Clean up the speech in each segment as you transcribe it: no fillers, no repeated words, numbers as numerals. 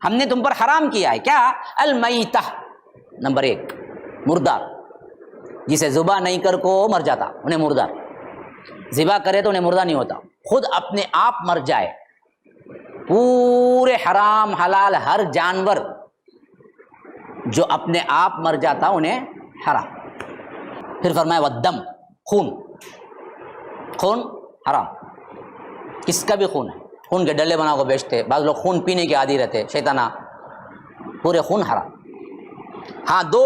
ہم نے تم پر حرام کیا ہے کیا؟ المیتہ، نمبر 1 مردار، جسے ذبح نہیں کر کو مر جاتا انہیں مردار، ذبح کرے تو انہیں مردہ نہیں ہوتا، خود اپنے آپ مر جائے، پورے حرام حلال ہر جانور جو اپنے آپ مر جاتا انہیں حرام۔ پھر فرمایا والدم، خون، خون حرام، کس کا بھی خون ہے، خون کے ڈلے بنا کو بیچتے، بعض لوگ خون پینے کے عادی رہتے، شیطانہ، پورے خون حرام۔ ہاں 2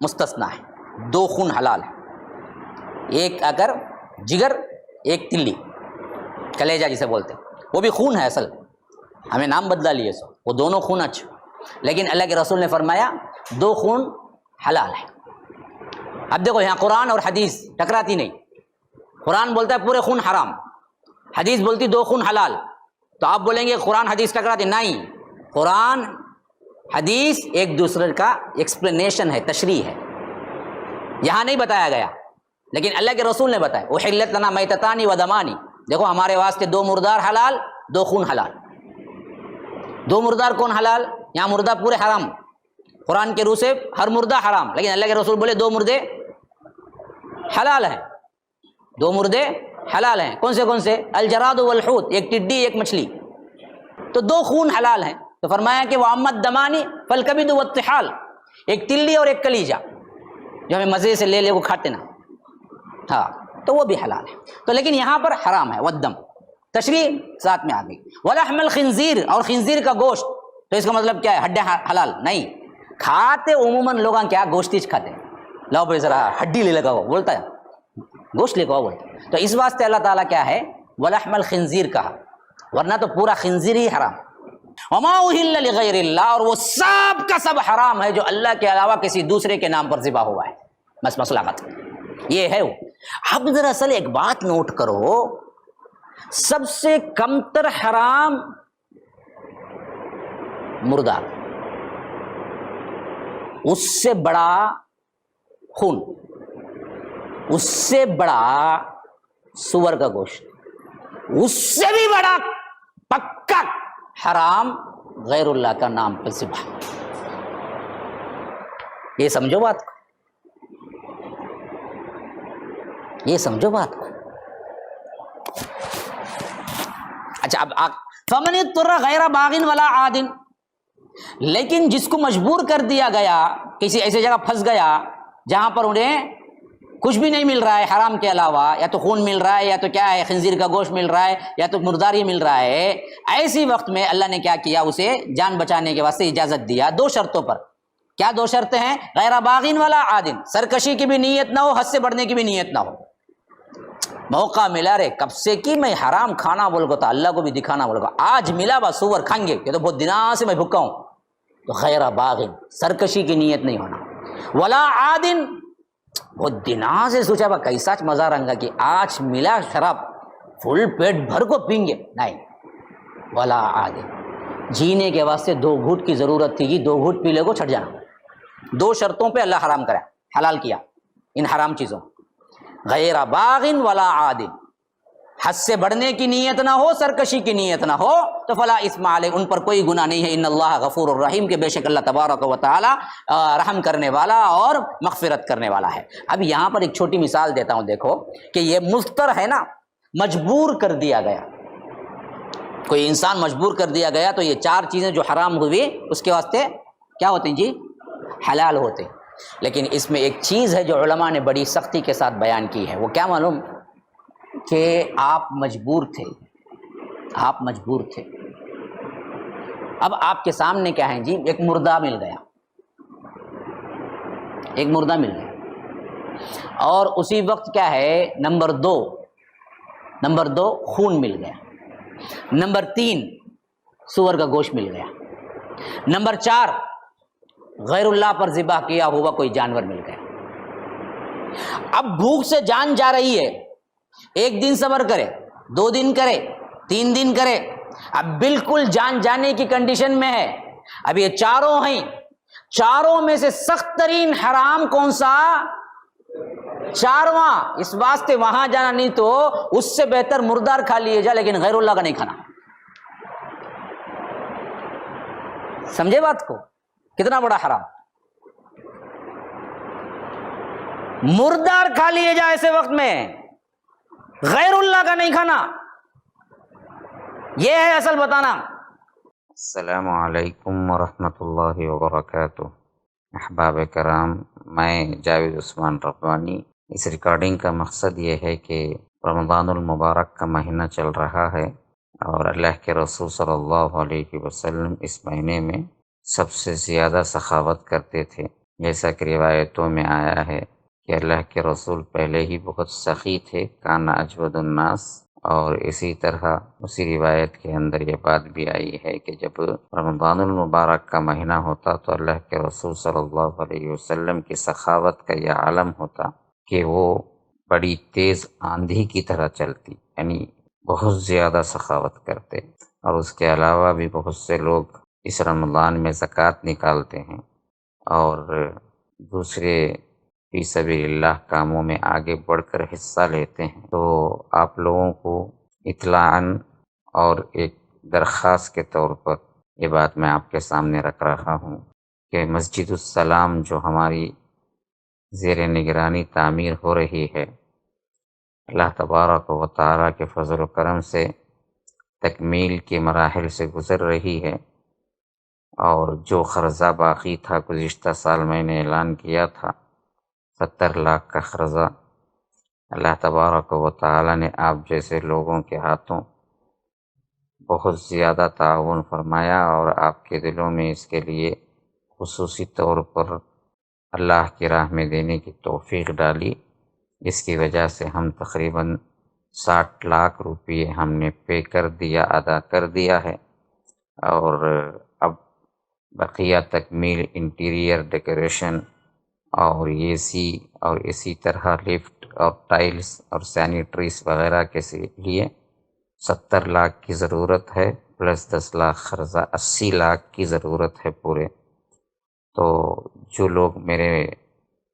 مستثنا ہے، 2 خون حلال ہے، ایک اگر جگر، ایک تلی، کلیجہ جسے بولتے، وہ بھی خون ہے اصل، ہمیں نام بدلا لیے سو، وہ دونوں خون اچھے، لیکن اللہ کے رسول نے فرمایا 2 خون حلال ہے۔ اب دیکھو یہاں قرآن اور حدیث ٹکراتی نہیں، قرآن بولتا ہے پورے خون حرام، حدیث بولتی 2 خون حلال، تو آپ بولیں گے قرآن حدیث ٹکراتی نہیں، قرآن حدیث ایک دوسرے کا ایکسپلینیشن ہے، تشریح ہے، یہاں نہیں بتایا گیا لیکن اللہ کے رسول نے بتایا احلت لنا میتتان و دمانی، دیکھو ہمارے واسطے 2 مردار حلال، 2 خون حلال۔ 2 مردار کون حلال؟ یہاں مردہ پورے حرام، قرآن کے روح سے ہر مردہ حرام، لیکن اللہ کے رسول بولے 2 مردے حلال ہیں، 2 مردے حلال ہیں، کون سے؟ الجراد والحوت، ایک ٹڈی ایک مچھلی، تو 2 خون حلال ہیں۔ تو فرمایا کہ وَأَمَّا الدَّمَانِ فَالْكَبِدُ وَالطِّحَالُ، ایک تلی اور ایک کلیجہ جو ہمیں مزے سے لے کو کھاتے نا، ہاں تو وہ بھی حلال ہے، تو لیکن یہاں پر حرام ہے، والدم تشریح ساتھ میں آ گئی، وَلَحْمَ الْخِنزِيرِ، اور خنزیر کا گوشت، تو اس کا مطلب کیا ہے؟ ہڈے حلال نہیں، کھاتے عموماً لوگ کیا گوشت کھاتے ہیں، لاؤ بھائی ذرا ہڈی لے لگا ہوا بولتا ہے، گوشت لے کے بولتا ہے، تو اس واسطے اللہ تعالیٰ کیا ہے وَلَحْمَ الْخِنزِيرِ کہا، ورنہ تو پورا خنزیر ہی حرام۔ وَمَا أُهِلَّ لِغَيْرِ اللَّهِ، اور وہ سب کا سب حرام ہے جو اللہ کے علاوہ کسی دوسرے کے نام پر ذبح ہوا ہے، بس مسئلہ ختم، یہ ہے وہ۔ اب دراصل ایک بات نوٹ کرو، سب سے کمتر حرام مردار، اس سے بڑا خون، اس سے بڑا سور کا گوشت، اس سے بھی بڑا پکا حرام غیر اللہ کا نام پر ذبح۔ یہ سمجھو بات کو، یہ سمجھو بات کو۔ اچھا اب فمن اضطر غیر باغ ولا عاد، لیکن جس کو مجبور کر دیا گیا، کسی ایسی جگہ پھنس گیا جہاں پر انہیں کچھ بھی نہیں مل رہا ہے حرام کے علاوہ، یا تو خون مل رہا ہے، یا تو کیا ہے خنزیر کا گوشت مل رہا ہے، یا تو مردار ہی مل رہا ہے، ایسی وقت میں اللہ نے کیا کیا، اسے جان بچانے کے واسطے اجازت دیا 2 شرطوں پر۔ کیا 2 شرطیں ہیں؟ غیر باغین ولا عادن، سرکشی کی بھی نیت نہ ہو، حد سے بڑھنے کی بھی نیت نہ ہو، موقع ملا رے کب سے کہ میں حرام کھانا بول گا، تو اللہ کو بھی دکھانا بول گا، آج ملا با سور کھائیں گے، یہ تو بہت دنوں سے میں بھوکا ہوں، تو غیر باغین، سرکشی کی نیت نہیں ہونا، ولا عادن، بہت دنوں سے سوچا با کیسا مزہ رنگا کہ آج ملا شراب فل پیٹ بھر کو پیں گے، نہیں، ولا عادن، جینے کے واسطے 2 گھوٹ کی ضرورت تھی، 2 گھوٹ پی لے کو چھٹ جانا۔ 2 شرطوں پہ اللہ حرام کرا، حلال کیا ان حرام چیزوں، غیر باغ ولا عاد، حد سے بڑھنے کی نیت نہ ہو، سرکشی کی نیت نہ ہو، تو فلا اثم علیہ، ان پر کوئی گناہ نہیں ہے، ان اللہ غفور الرحیم، کہ بے شک اللہ تبارک و تعالی رحم کرنے والا اور مغفرت کرنے والا ہے۔ اب یہاں پر ایک چھوٹی مثال دیتا ہوں، دیکھو کہ یہ مضطر ہے نا، مجبور کر دیا گیا، کوئی انسان مجبور کر دیا گیا، تو یہ 4 چیزیں جو حرام ہوئی اس کے واسطے کیا ہوتے ہیں جی؟ حلال ہوتے ہیں۔ لیکن اس میں ایک چیز ہے جو علماء نے بڑی سختی کے ساتھ بیان کی ہے، وہ کیا معلوم؟ کہ آپ مجبور تھے، آپ مجبور تھے، اب آپ کے سامنے کیا ہے جی؟ ایک مردہ مل گیا، ایک مردہ مل گیا، اور اسی وقت کیا ہے نمبر 2 خون مل گیا، نمبر 3 سور کا گوشت مل گیا، نمبر 4 غیر اللہ پر ذبح کیا ہوا کوئی جانور مل گیا۔ اب بھوک سے جان جا رہی ہے، 1 دن صبر کرے، 2 دن کرے، 3 دن کرے، اب بالکل جان جانے کی کنڈیشن میں ہے، اب یہ 4 ہیں، 4 میں سے سخت ترین حرام کون سا؟ 4واں، اس واسطے وہاں جانا نہیں تو اس سے بہتر مردار کھا لیے جا، لیکن غیر اللہ کا نہیں کھانا۔ سمجھے بات کو؟ کتنا بڑا حرام. مردار کھا لیے جا ایسے وقت میں، غیر اللہ کا نہیں کھانا، یہ ہے اصل بتانا. السلام علیکم ورحمۃ اللہ وبرکاتہ. احباب کرام، میں جاوید عثمان ربانی. اس ریکارڈنگ کا مقصد یہ ہے کہ رمضان المبارک کا مہینہ چل رہا ہے اور اللہ کے رسول صلی اللہ علیہ وسلم اس مہینے میں سب سے زیادہ سخاوت کرتے تھے. جیسا کہ روایتوں میں آیا ہے کہ اللہ کے رسول پہلے ہی بہت سخی تھے، کان اجود الناس. اور اسی طرح اسی روایت کے اندر یہ بات بھی آئی ہے کہ جب رمضان المبارک کا مہینہ ہوتا تو اللہ کے رسول صلی اللہ علیہ وسلم کی سخاوت کا یہ عالم ہوتا کہ وہ بڑی تیز آندھی کی طرح چلتی، یعنی بہت زیادہ سخاوت کرتے. اور اس کے علاوہ بھی بہت سے لوگ اس رمضان میں زکوٰۃ نکالتے ہیں اور دوسرے فی سبیل اللہ کاموں میں آگے بڑھ کر حصہ لیتے ہیں. تو آپ لوگوں کو اطلاعاً اور ایک درخواست کے طور پر یہ بات میں آپ کے سامنے رکھ رہا ہوں کہ مسجد السلام جو ہماری زیر نگرانی تعمیر ہو رہی ہے، اللہ تبارک و تعالیٰ کے فضل و کرم سے تکمیل کے مراحل سے گزر رہی ہے. اور جو قرضہ باقی تھا گزشتہ سال میں نے اعلان کیا تھا 70 لاکھ کا قرضہ، اللہ تبارک و تعالیٰ نے آپ جیسے لوگوں کے ہاتھوں بہت زیادہ تعاون فرمایا اور آپ کے دلوں میں اس کے لیے خصوصی طور پر اللہ کی راہ میں دینے کی توفیق ڈالی، جس کی وجہ سے ہم تقریباً 60 لاکھ روپئے ہم نے پے کر دیا، ادا کر دیا ہے. اور اب بقیہ تکمیل، انٹیریئر ڈیکوریشن اور اے سی اور اسی طرح لفٹ اور ٹائلز اور سینیٹریز وغیرہ کے لیے 70 لاکھ کی ضرورت ہے، پلس 10 لاکھ قرضہ، 80 لاکھ کی ضرورت ہے پورے. تو جو لوگ میرے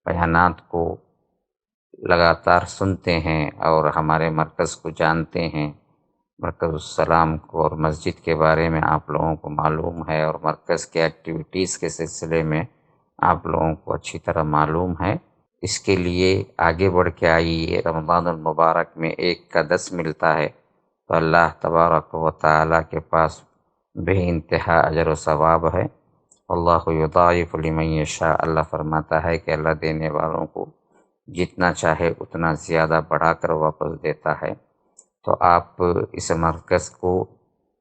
بیانات کو لگاتار سنتے ہیں اور ہمارے مرکز کو جانتے ہیں، مرکز السلام کو اور مسجد کے بارے میں آپ لوگوں کو معلوم ہے اور مرکز کے ایکٹیویٹیز کے سلسلے میں آپ لوگوں کو اچھی طرح معلوم ہے، اس کے لیے آگے بڑھ کے آئیے. رمضان المبارک میں 1 کا 10 ملتا ہے تو اللہ تبارک و تعالیٰ کے پاس بے انتہا اجر و ثواب ہے. اللہ یضاعف لمن یشاء، اللہ فرماتا ہے کہ اللہ دینے والوں کو جتنا چاہے اتنا زیادہ بڑھا کر واپس دیتا ہے. تو آپ اس مرکز کو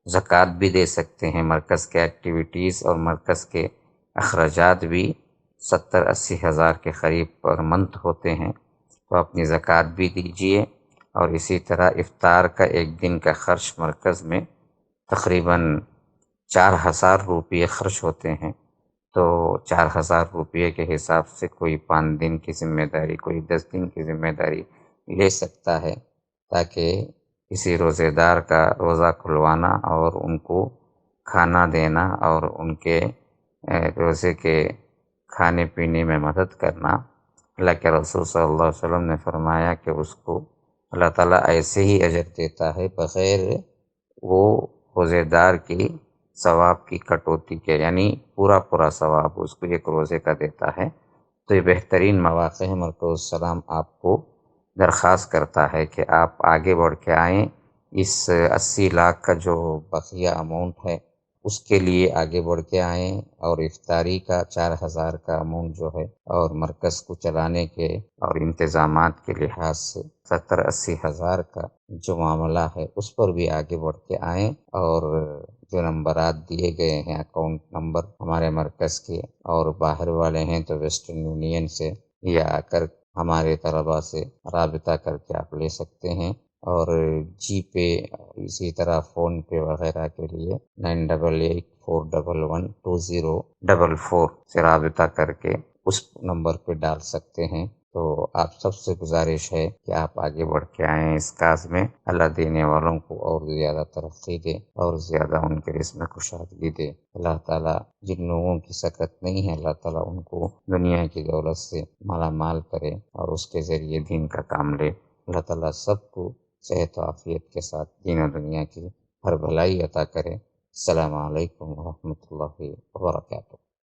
زکوٰۃ بھی دے سکتے ہیں. مرکز کے ایکٹیویٹیز اور مرکز کے اخراجات بھی 70-80 ہزار کے قریب پر منتھ ہوتے ہیں، تو اپنی زکوٰۃ بھی دیجیے. اور اسی طرح افطار کا 1 دن کا خرچ مرکز میں تقریباً 4000 روپئے خرچ ہوتے ہیں. تو 4000 روپئے کے حساب سے کوئی 5 دن کی ذمہ داری، کوئی 10 دن کی ذمہ داری لے سکتا ہے، تاکہ کسی روزے دار کا روزہ کھلوانا اور ان کو کھانا دینا اور ان کے روزے کے کھانے پینے میں مدد کرنا. اللہ کے رسول صلی اللہ علیہ وسلم نے فرمایا کہ اس کو اللہ تعالیٰ ایسے ہی اجر دیتا ہے بغیر وہ روزے دار کی ثواب کی کٹوتی کے، یعنی پورا ثواب اس کو 1 روزے کا دیتا ہے. تو یہ بہترین مواقع ہے. مرکز السلام آپ کو درخواست کرتا ہے کہ آپ آگے بڑھ کے آئیں. اس 80 لاکھ کا جو بقیہ اماؤنٹ ہے اس کے لیے آگے بڑھ کے آئیں، اور افطاری کا 4000 کا اماؤنٹ جو ہے اور مرکز کو چلانے کے اور انتظامات کے لحاظ سے 70-80 ہزار کا جو معاملہ ہے اس پر بھی آگے بڑھ کے آئیں. اور جو نمبرات دیے گئے ہیں، اکاؤنٹ نمبر ہمارے مرکز کے، اور باہر والے ہیں تو ویسٹرن یونین سے یا آ کر ہمارے طلباء سے رابطہ کر کے آپ لے سکتے ہیں. اور جی پے، اسی طرح فون پے وغیرہ کے لیے 9884112044 سے رابطہ کر کے اس نمبر پہ ڈال سکتے ہیں. تو آپ سب سے گزارش ہے کہ آپ آگے بڑھ کے آئیں اس کاز میں. اللہ دینے والوں کو اور زیادہ ترقی دے اور زیادہ ان کے رزق میں کشادگی دے. اللہ تعالیٰ جن لوگوں کی سکت نہیں ہے، اللہ تعالیٰ ان کو دنیا کی دولت سے مالا مال کرے اور اس کے ذریعے دین کا کام لے. اللہ تعالیٰ سب کو صحت و عافیت کے ساتھ دین و دنیا کی ہر بھلائی عطا کرے. السلام علیکم ورحمۃ اللہ وبرکاتہ.